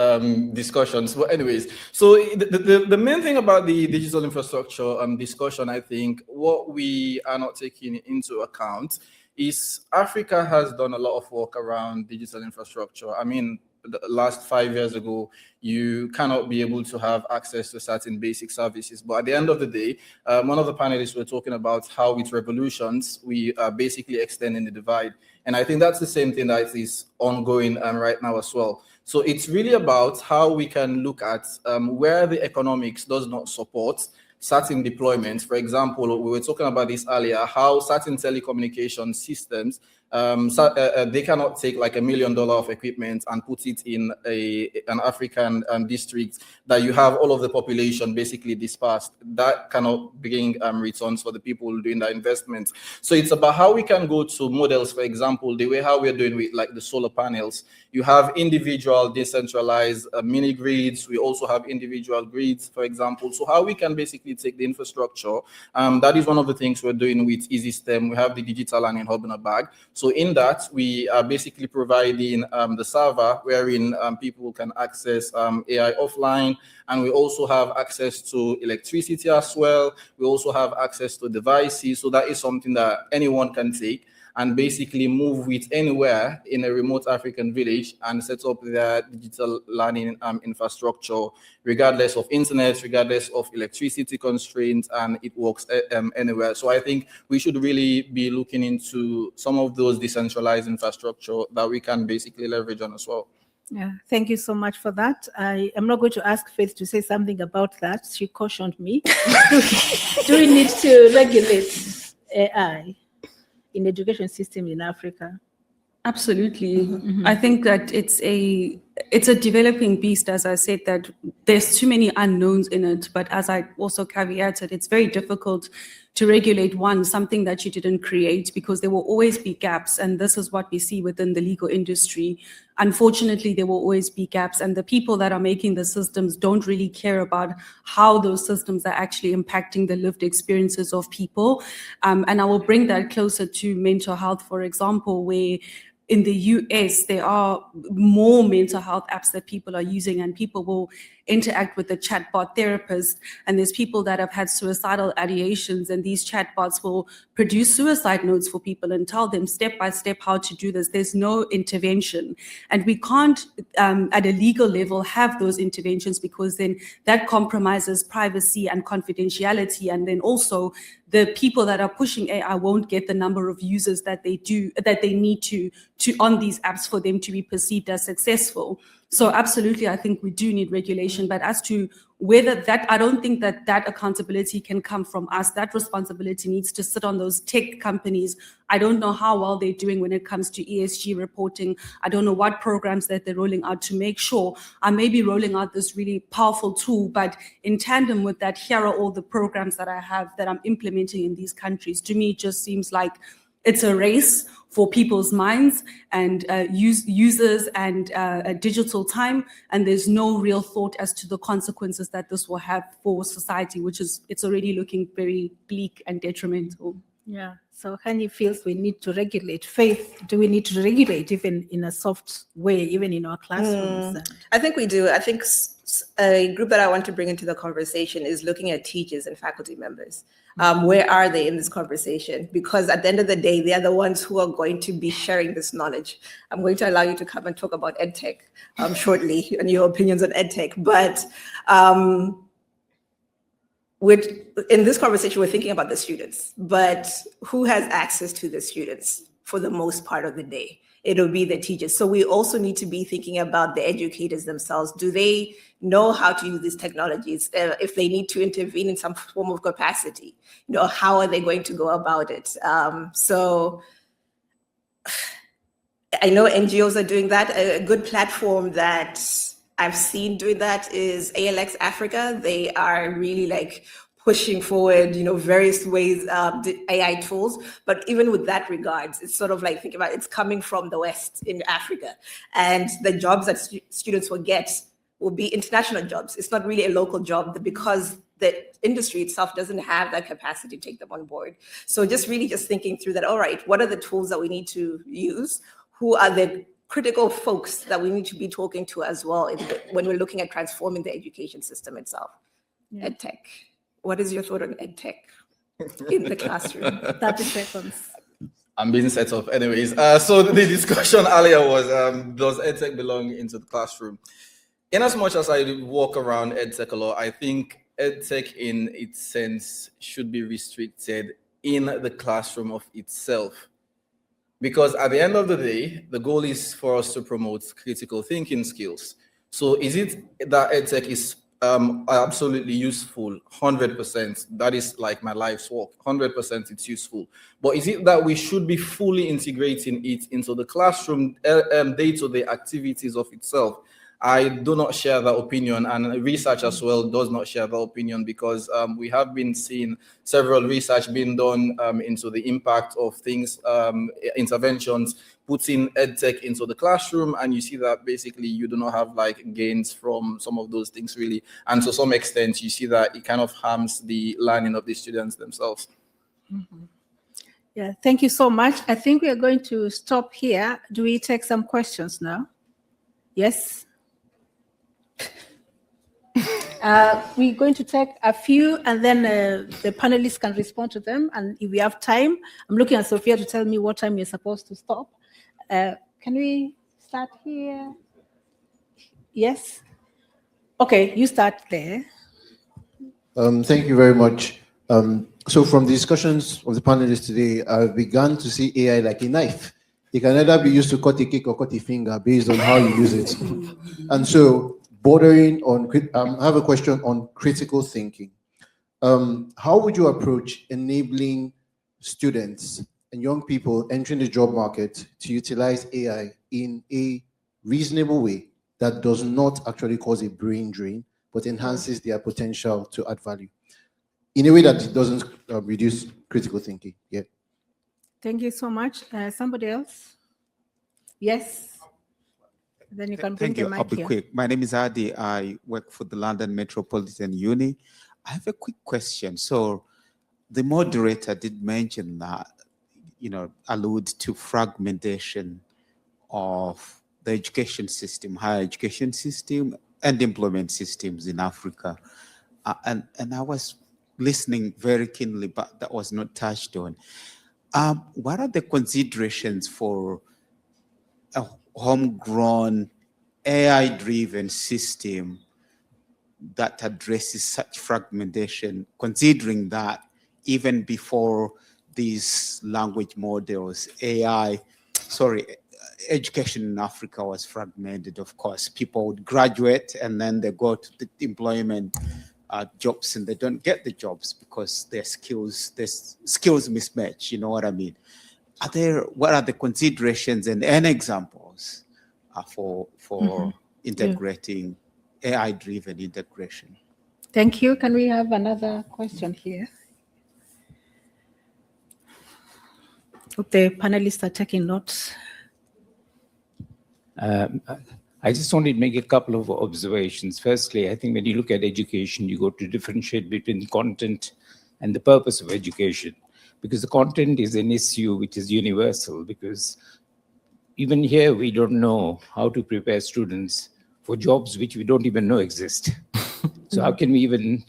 discussions. But anyways, so the main thing about the digital infrastructure discussion, I think, what we are not taking into account is Africa has done a lot of work around digital infrastructure. I mean, the last 5 years ago, you cannot be able to have access to certain basic services. But at the end of the day, one of the panelists were talking about how with revolutions, we are basically extending the divide. And I think that's the same thing that is ongoing right now as well. So it's really about how we can look at where the economics does not support certain deployments. For example, we were talking about this earlier, how certain telecommunication systems, they cannot take like $1 million of equipment and put it in an African district that you have all of the population basically dispersed. That cannot bring returns for the people doing that investment. So it's about how we can go to models, for example, the way how we're doing with like the solar panels. You have individual decentralized mini grids. We also have individual grids, for example. So how we can basically take the infrastructure, that is one of the things we're doing with Easystem. We have the digital learning hub in a bag. So in that, we are basically providing the server wherein people can access AI offline. And we also have access to electricity as well. We also have access to devices. So that is something that anyone can take and basically move with anywhere in a remote African village and set up their digital learning infrastructure, regardless of internet, regardless of electricity constraints, and it works anywhere. So I think we should really be looking into some of those decentralized infrastructure that we can basically leverage on as well. Yeah, thank you so much for that. I am not going to ask Faith to say something about that. She cautioned me. Do we need to regulate AI in the education system in Africa? Absolutely. I think that it's a developing beast, as I said, that there's too many unknowns in it. But as I also caveated, it's very difficult to regulate something that you didn't create, because there will always be gaps. And this is what we see within the legal industry. Unfortunately, there will always be gaps. And the people that are making the systems don't really care about how those systems are actually impacting the lived experiences of people. And I will bring that closer to mental health, for example, where in the US, there are more mental health apps that people are using, and people will interact with the chatbot therapist. And there's people that have had suicidal ideations, and these chatbots will produce suicide notes for people and tell them step by step how to do this. There's no intervention. And we can't, at a legal level, have those interventions, because then that compromises privacy and confidentiality. And then also the people that are pushing AI won't get the number of users that they need to on these apps for them to be perceived as successful. So absolutely, I think we do need regulation. But as to whether that, I don't think that accountability can come from us. That responsibility needs to sit on those tech companies. I don't know how well they're doing when it comes to ESG reporting. I don't know what programs that they're rolling out to make sure I may be rolling out this really powerful tool, but in tandem with that, here are all the programs that I have that I'm implementing in these countries. To me, it just seems like it's a race for people's minds and users and digital time, and there's no real thought as to the consequences that this will have for society, it's already looking very bleak and detrimental. Yeah, so Khanyi feels we need to regulate. Faith, do we need to regulate even in a soft way, even in our classrooms? I think we do. I think a group that I want to bring into the conversation is looking at teachers and faculty members. Where are they in this conversation? Because at the end of the day, they are the ones who are going to be sharing this knowledge. I'm going to allow you to come and talk about EdTech shortly and your opinions on EdTech. But in this conversation, we're thinking about the students, but who has access to the students for the most part of the day? It'll be the teachers. So we also need to be thinking about the educators themselves. Do they know how to use these technologies? If they need to intervene in some form of capacity, how are they going to go about it? So I know NGOs are doing that. A good platform that I've seen doing that is ALX Africa. They are really like pushing forward, various ways, the AI tools. But even with that regards, it's sort of like, think about it, it's coming from the West in Africa. And the jobs that students will get will be international jobs. It's not really a local job because the industry itself doesn't have that capacity to take them on board. So just thinking through that, all right, what are the tools that we need to use? Who are the critical folks that we need to be talking to as well when we're looking at transforming the education system itself? Yeah. EdTech. What is your thought on EdTech in the classroom? 30 seconds. I'm being set up anyways. So the discussion earlier was, does EdTech belong into the classroom? In as much as I walk around EdTech a lot, I think EdTech in its sense should be restricted in the classroom of itself. Because at the end of the day, the goal is for us to promote critical thinking skills. So is it that EdTech is absolutely useful? 100%. That is like my life's work. 100% it's useful. But is it that we should be fully integrating it into the classroom day-to-day activities of itself? I do not share that opinion, and research as well does not share that opinion, because we have been seeing several research being done into the impact of things, interventions, putting EdTech into the classroom, and you see that basically you do not have like gains from some of those things really, and to some extent you see that it kind of harms the learning of the students themselves. Mm-hmm. Yeah, thank you so much. I think we are going to stop here. Do we take some questions now? Yes. We're going to take a few, and then the panelists can respond to them. And if we have time, I'm looking at Sophia to tell me what time you're supposed to stop. Can we start here? Yes? Okay, you start there. Thank you very much. So from the discussions of the panelists today, I've begun to see AI like a knife. It can either be used to cut a cake or cut a finger based on how you use it. And so bordering on, I have a question on critical thinking. How would you approach enabling students and young people entering the job market to utilize AI in a reasonable way that does not actually cause a brain drain, but enhances their potential to add value in a way that it doesn't reduce critical thinking? Yeah. Thank you so much. Somebody else? Yes. Then you can bring the mic. I'll be quick. My name is Adi. I work for the London Metropolitan Uni. I have a quick question. So the moderator did mention that, allude to fragmentation of the education system, higher education system, and employment systems in Africa. And I was listening very keenly, but that was not touched on. What are the considerations for a homegrown AI-driven system that addresses such fragmentation, considering that even before these language models, education in Africa was fragmented, of course. People would graduate and then they go to the employment jobs and they don't get the jobs because there's skills mismatch, you know what I mean? What are the considerations and examples for integrating AI-driven integration? Thank you. Can we have another question here? Hope the panelists are taking notes. I just wanted to make a couple of observations. Firstly, I think when you look at education, you go to differentiate between content and the purpose of education, because the content is an issue which is universal, because even here, we don't know how to prepare students for jobs which we don't even know exist. So how can we even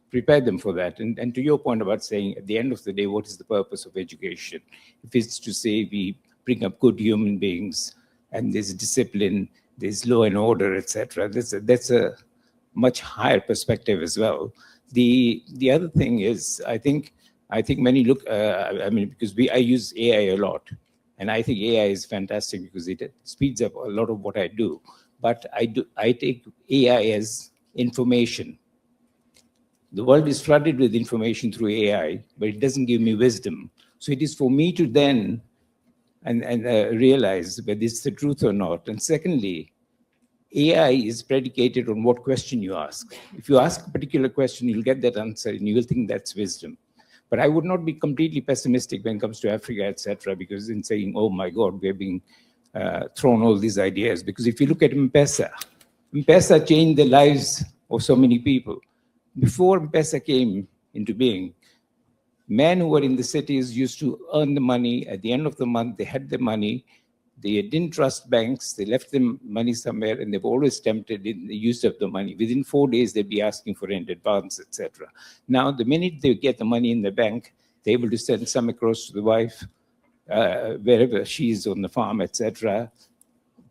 prepare them for that? And to your point about saying, at the end of the day, what is the purpose of education? If it's to say we bring up good human beings and there's discipline, there's law and order, etc., that's a much higher perspective as well. The other thing is, I think when you look, because I use AI a lot, and I think AI is fantastic because it speeds up a lot of what I do. But I take AI as information. The world is flooded with information through AI, but it doesn't give me wisdom. So it is for me to then realize whether it's the truth or not. And secondly, AI is predicated on what question you ask. If you ask a particular question, you'll get that answer and you will think that's wisdom. But I would not be completely pessimistic when it comes to Africa, etc., because in saying, oh my God, we're being thrown all these ideas. Because if you look at M-Pesa changed the lives of so many people. Before M-Pesa came into being, men who were in the cities used to earn the money. At the end of the month, they had the money. They didn't trust banks. They left the money somewhere, and they've always tempted in the use of the money. Within 4 days, they'd be asking for an advance, etc. Now, the minute they get the money in the bank, they're able to send some across to the wife, wherever she is on the farm, etc.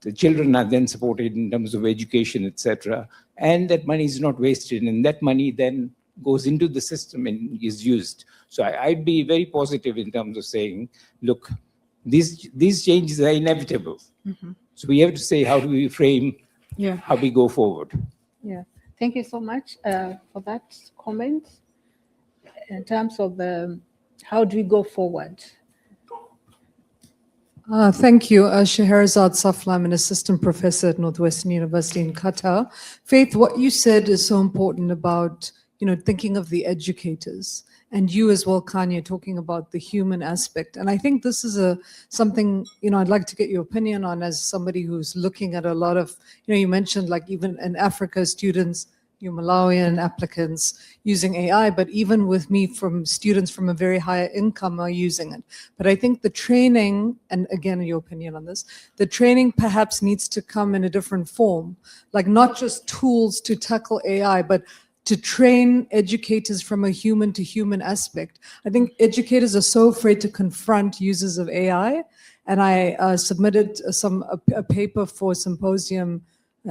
The children are then supported in terms of education, etc. And that money is not wasted, and that money then goes into the system and is used. So I'd be very positive in terms of saying, look, these changes are inevitable. Mm-hmm. So we have to say, how do we frame how we go forward? Yeah, thank you so much for that comment. In terms of how do we go forward? Thank you. Scheherazade Safla, I'm an assistant professor at Northwestern University in Qatar. Faith, what you said is so important about, thinking of the educators, and you as well, Khanyi, talking about the human aspect. And I think this is something, I'd like to get your opinion on as somebody who's looking at a lot of, you mentioned like even in Africa, students, Malawian applicants using AI, but even with me, from students from a very high income are using it. But I think the training, and again, your opinion on this, the training perhaps needs to come in a different form, like not just tools to tackle AI, but to train educators from a human to human aspect. I think educators are so afraid to confront users of AI. And I submitted a paper for symposium,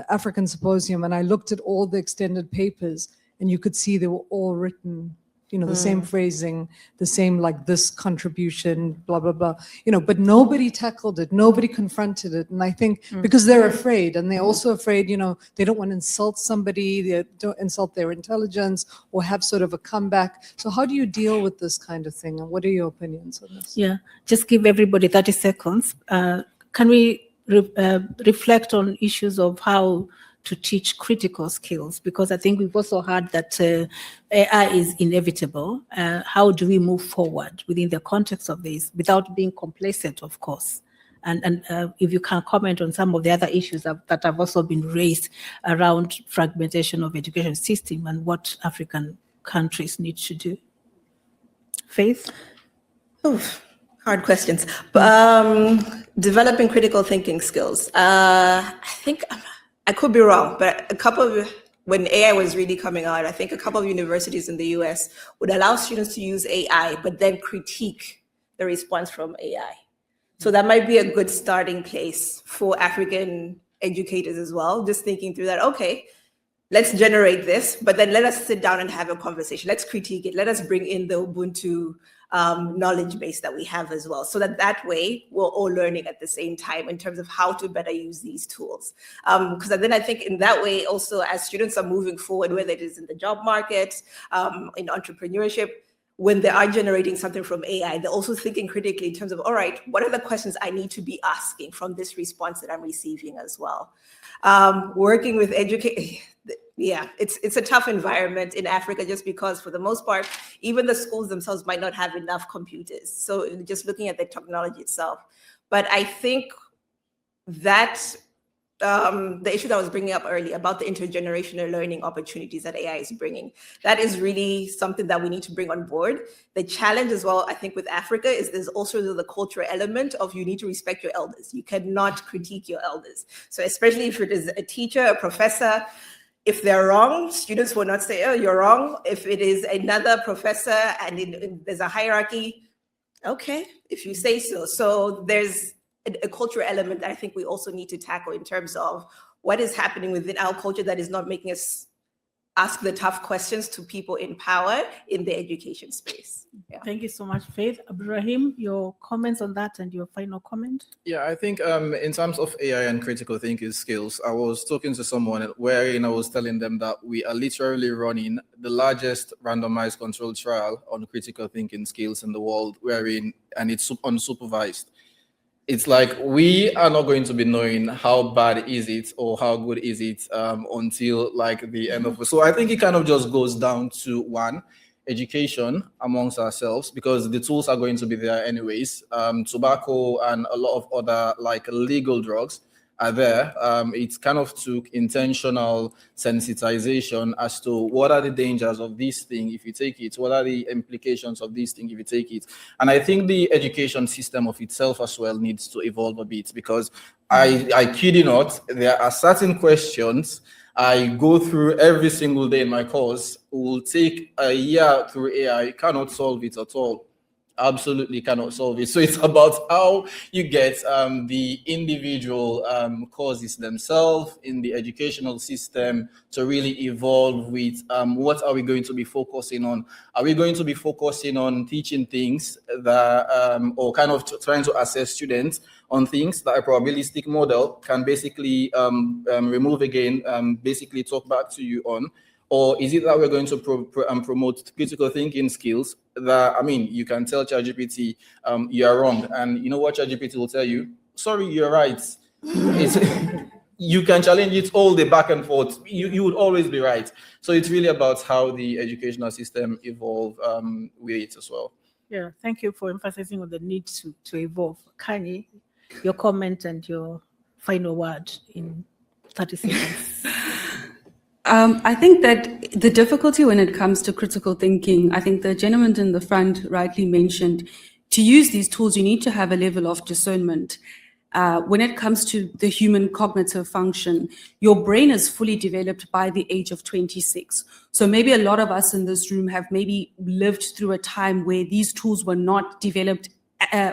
African Symposium, and I looked at all the extended papers, and you could see they were all written, the same phrasing, the same like this contribution, blah, blah, blah, but nobody tackled it, nobody confronted it. And I think because they're afraid, and they're also afraid, they don't want to insult somebody, they don't insult their intelligence or have sort of a comeback. So how do you deal with this kind of thing? And what are your opinions on this? Yeah, just give everybody 30 seconds. Can we reflect on issues of how to teach critical skills? Because I think we've also heard that AI is inevitable. How do we move forward within the context of this without being complacent, of course? And if you can comment on some of the other issues that have also been raised around fragmentation of education system and what African countries need to do. Faith? Hard questions. Developing critical thinking skills. I think I could be wrong, but when AI was really coming out, I think a couple of universities in the US would allow students to use AI, but then critique the response from AI. So that might be a good starting place for African educators as well, just thinking through that, okay, let's generate this, but then let us sit down and have a conversation. Let's critique it. Let us bring in the Ubuntu knowledge base that we have as well, so that way we're all learning at the same time in terms of how to better use these tools. Because then I think in that way also, as students are moving forward, whether it is in the job market, in entrepreneurship, when they are generating something from AI, they're also thinking critically in terms of, all right, what are the questions I need to be asking from this response that I'm receiving as well? Working with educators, yeah, it's a tough environment in Africa, just because for the most part, even the schools themselves might not have enough computers. So just looking at the technology itself. But I think that the issue that I was bringing up earlier about the intergenerational learning opportunities that AI is bringing, that is really something that we need to bring on board. The challenge as well, I think, with Africa is there's also the cultural element of you need to respect your elders. You cannot critique your elders. So especially if it is a teacher, a professor, if they're wrong, students will not say, oh, you're wrong. If it is another professor and there's a hierarchy, okay, if you say so. So there's a cultural element that I think we also need to tackle in terms of what is happening within our culture that is not making us ask the tough questions to people in power in the education space. Yeah. Thank you so much, Faith. Rahim, your comments on that and your final comment? Yeah, I think in terms of AI and critical thinking skills, I was talking to someone wherein I was telling them that we are literally running the largest randomized controlled trial on critical thinking skills in the world, and it's unsupervised. it's like we are not going to be knowing how bad is it or how good is it until like the end of it. So I think it kind of just goes down to one, education amongst ourselves, because the tools are going to be there anyways. Tobacco and a lot of other like legal drugs are there. It kind of took intentional sensitization as to what are the dangers of this thing if you take it, what are the implications of this thing if you take it. And I think the education system of itself as well needs to evolve a bit, because I kid you not, there are certain questions I go through every single day in my course, will take a year through AI, cannot solve it at all. Absolutely cannot solve it. So it's about how you get the individual courses themselves in the educational system to really evolve with what are we going to be focusing on? Are we going to be focusing on teaching things that, or kind of trying to assess students on things that a probabilistic model can basically remove again, basically talk back to you on? Or is it that we're going to promote critical thinking skills that, I mean, you can tell ChatGPT you are wrong, and you know what ChatGPT will tell you? Sorry, you're right. You can challenge it all the back and forth. You would always be right. So it's really about how the educational system evolve with it as well. Yeah, thank you for emphasizing on the need to evolve. Khanyi, your comment and your final word in 30 seconds. I think that the difficulty when it comes to critical thinking, I think the gentleman in the front rightly mentioned, to use these tools, you need to have a level of discernment. When it comes to the human cognitive function, your brain is fully developed by the age of 26. So maybe a lot of us in this room have maybe lived through a time where these tools were not developed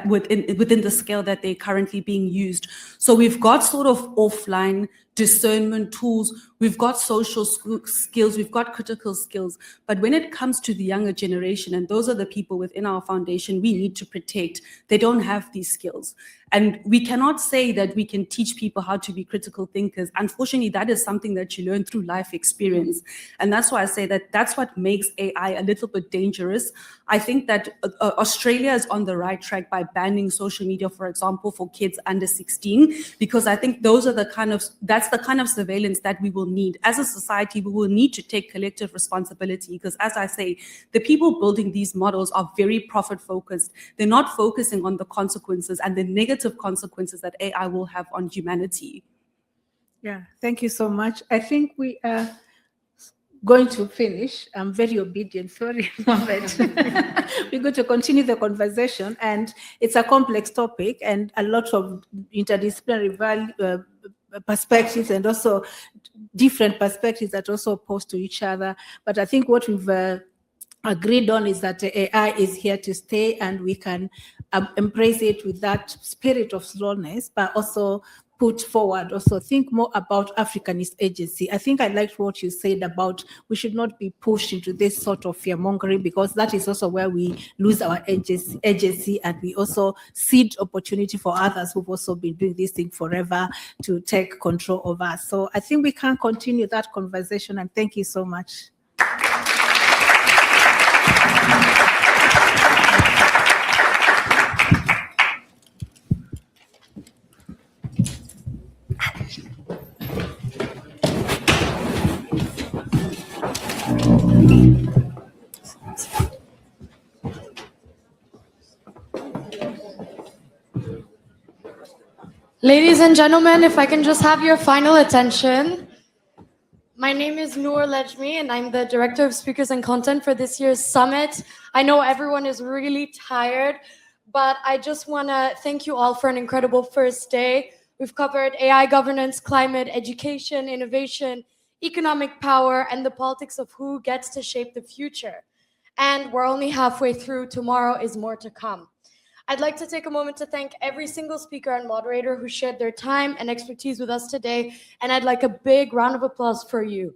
within the scale that they're currently being used. So we've got sort of offline discernment tools, we've got social skills, we've got critical skills. But when it comes to the younger generation, and those are the people within our foundation we need to protect, they don't have these skills. And we cannot say that we can teach people how to be critical thinkers. Unfortunately, that is something that you learn through life experience. And that's why I say that that's what makes AI a little bit dangerous. I think that Australia is on the right track by banning social media, for example, for kids under 16, because I think that's the kind of surveillance that we will need. As a society, we will need to take collective responsibility, because as I say, the people building these models are very profit focused. They're not focusing on the consequences and the negative consequences that AI will have on humanity. Yeah, thank you so much. I think we are going to finish. I'm very obedient, sorry. We're going to continue the conversation, and it's a complex topic and a lot of interdisciplinary perspectives and also different perspectives that also oppose to each other. But I think what we've agreed on is that AI is here to stay, and we can embrace it with that spirit of slowness, but also put forward, also think more about Africanist agency. I think I liked what you said about we should not be pushed into this sort of fear-mongering, because that is also where we lose our agency, and we also cede opportunity for others who've also been doing this thing forever to take control of us. So I think we can continue that conversation, and thank you so much. Ladies and gentlemen, if I can just have your final attention. My name is Noor Lejmi, and I'm the Director of Speakers and Content for this year's summit. I know everyone is really tired, but I just want to thank you all for an incredible first day. We've covered AI governance, climate, education, innovation, economic power, and the politics of who gets to shape the future. And we're only halfway through. Tomorrow is more to come. I'd like to take a moment to thank every single speaker and moderator who shared their time and expertise with us today, and I'd like a big round of applause for you.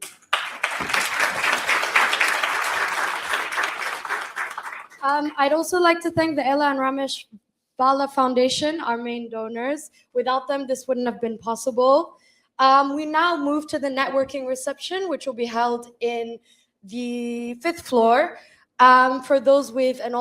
I'd also like to thank the Ella and Ramesh Bala Foundation, our main donors. Without them, this wouldn't have been possible. We now move to the networking reception, which will be held in the 5th floor. For those with an